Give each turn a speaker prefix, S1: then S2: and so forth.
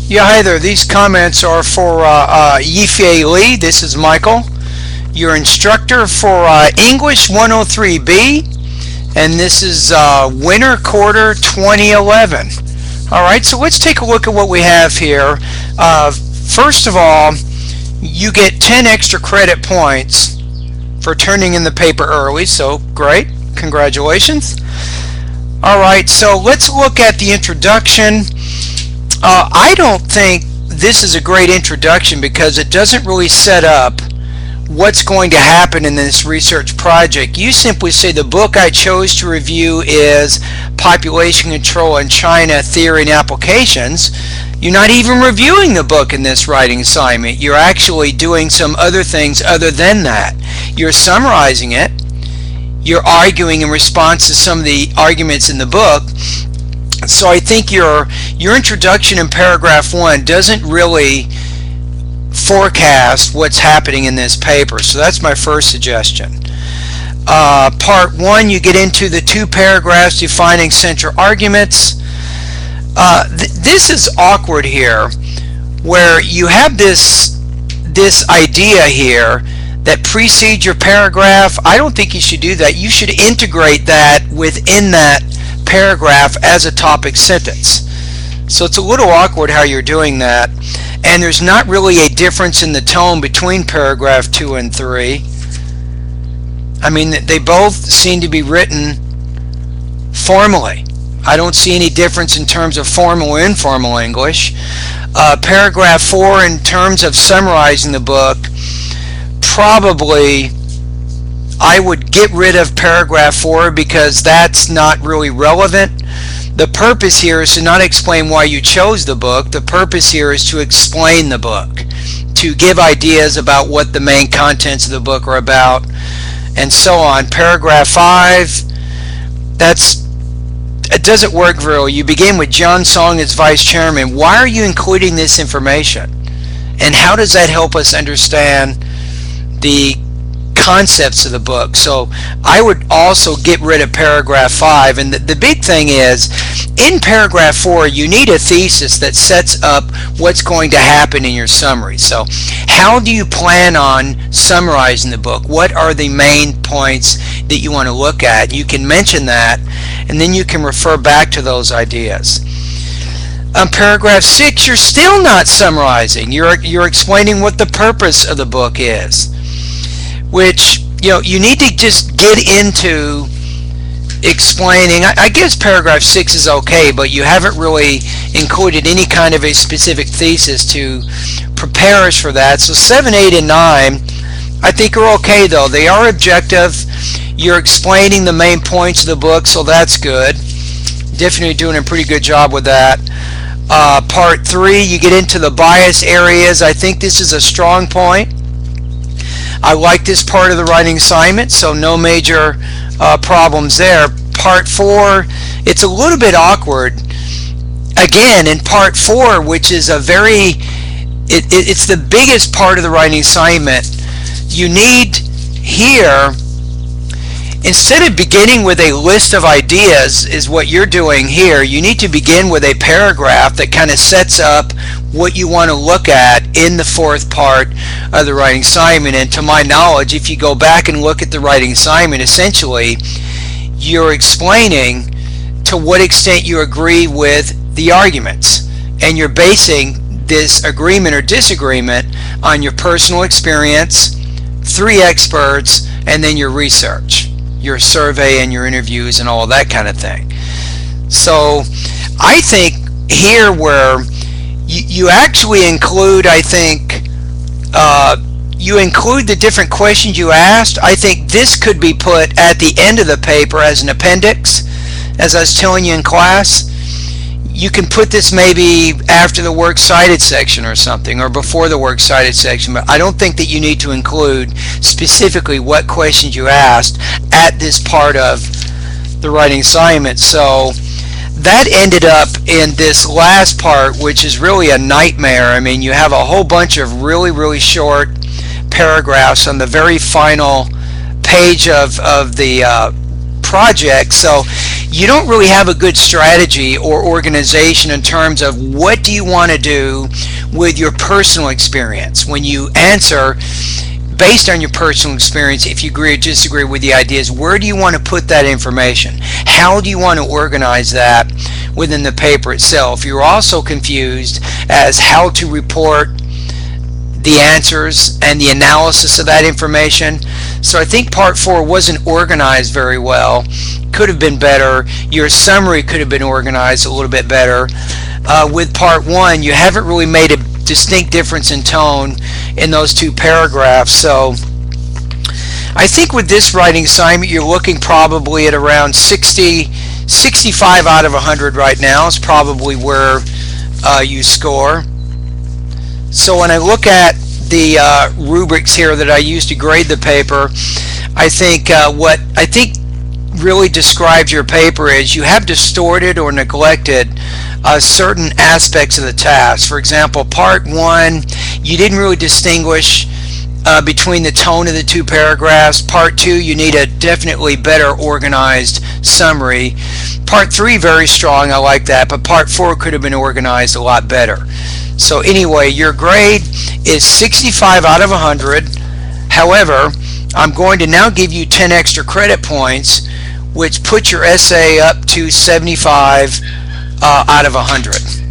S1: Yeah, hi there. These comments are for Yifei Lee. This is Michael, your instructor for English 103B, and this is Winter Quarter 2011. All right, so let's take a look at what we have here. First of all, you get 10 extra credit points for turning in the paper early, so great. Congratulations. All right, so let's look at the introduction. I don't think this is a great introduction because it doesn't really set up what's going to happen in this research project. You simply say the book I chose to review is Population Control in China, Theory and Applications. You're not even reviewing the book in this writing assignment. You're actually doing some other things other than that. You're summarizing it. You're arguing in response to some of the arguments in the book. So I think your introduction in paragraph 1 doesn't really forecast what's happening in this paper. So that's my first suggestion. Part 1, you get into the 2 paragraphs defining central arguments. This is awkward here, where you have this idea here that precedes your paragraph. I don't think you should do that. You should integrate that within that paragraph as a topic sentence. So it's a little awkward how you're doing that, and there's not really a difference in the tone between paragraph 2 and 3. I mean, they both seem to be written formally. I don't see any difference in terms of formal or informal English. Paragraph 4, in terms of summarizing the book, probably I would get rid of paragraph 4 because that's not really relevant. The purpose here is to not explain why you chose the book. The purpose here is to explain the book, to give ideas about what the main contents of the book are about, and so on. Paragraph 5, it doesn't work very well. You begin with John Song as vice chairman. Why are you including this information? And how does that help us understand the concepts of the book? So I would also get rid of paragraph 5. And the big thing is, in paragraph 4, you need a thesis that sets up what's going to happen in your summary. So how do you plan on summarizing the book? What are the main points that you want to look at? You can mention that, and then you can refer back to those ideas. Paragraph 6, you're still not summarizing. You're explaining what the purpose of the book is, which, you need to just get into explaining. I guess paragraph 6 is okay, but you haven't really included any kind of a specific thesis to prepare us for that. So 7, 8, and 9 I think are okay, though. They are objective. You're explaining the main points of the book, so that's good. Definitely doing a pretty good job with that. Part 3, you get into the bias areas. I think this is a strong point. I like this part of the writing assignment, so no major problems there. Part 4, it's a little bit awkward. Again, in part 4, which is it's the biggest part of the writing assignment, you need here, instead of beginning with a list of ideas, is what you're doing here, you need to begin with a paragraph that kind of sets up what you want to look at in the 4th part of the writing assignment. And to my knowledge, if you go back and look at the writing assignment, essentially you're explaining to what extent you agree with the arguments, and you're basing this agreement or disagreement on your personal experience, 3 experts, and then your research, your survey and your interviews and all that kind of thing. So I think here where you actually include, I think you include the different questions you asked. I think this could be put at the end of the paper as an appendix, as I was telling you in class. You can put this maybe after the works cited section or something, or before the works cited section, but I don't think that you need to include specifically what questions you asked at this part of the writing assignment. So that ended up in this last part, which is really a nightmare. I mean, you have a whole bunch of really short paragraphs on the very final page of the project. So you don't really have a good strategy or organization in terms of what do you want to do with your personal experience. When you answer based on your personal experience, if you agree or disagree with the ideas, where do you want to put that information? How do you want to organize that within the paper itself? You're also confused as how to report the answers and the analysis of that information. So I think part 4 wasn't organized very well. Could have been better. Your summary could have been organized a little bit better. With part 1, you haven't really made a distinct difference in tone in those 2 paragraphs. So I think with this writing assignment, you're looking probably at around 65 out of 100 right now is probably where you score. So when I look at the rubrics here that I use to grade the paper, I think what I think really describes your paper is you have distorted or neglected certain aspects of the task. For example, part 1, you didn't really distinguish between the tone of the 2 paragraphs. Part 2, you need a definitely better organized summary. Part 3, very strong, I like that, but part 4 could have been organized a lot better. So anyway, your grade is 65 out of 100. However, I'm going to now give you 10 extra credit points, which puts your essay up to 75 out of 100.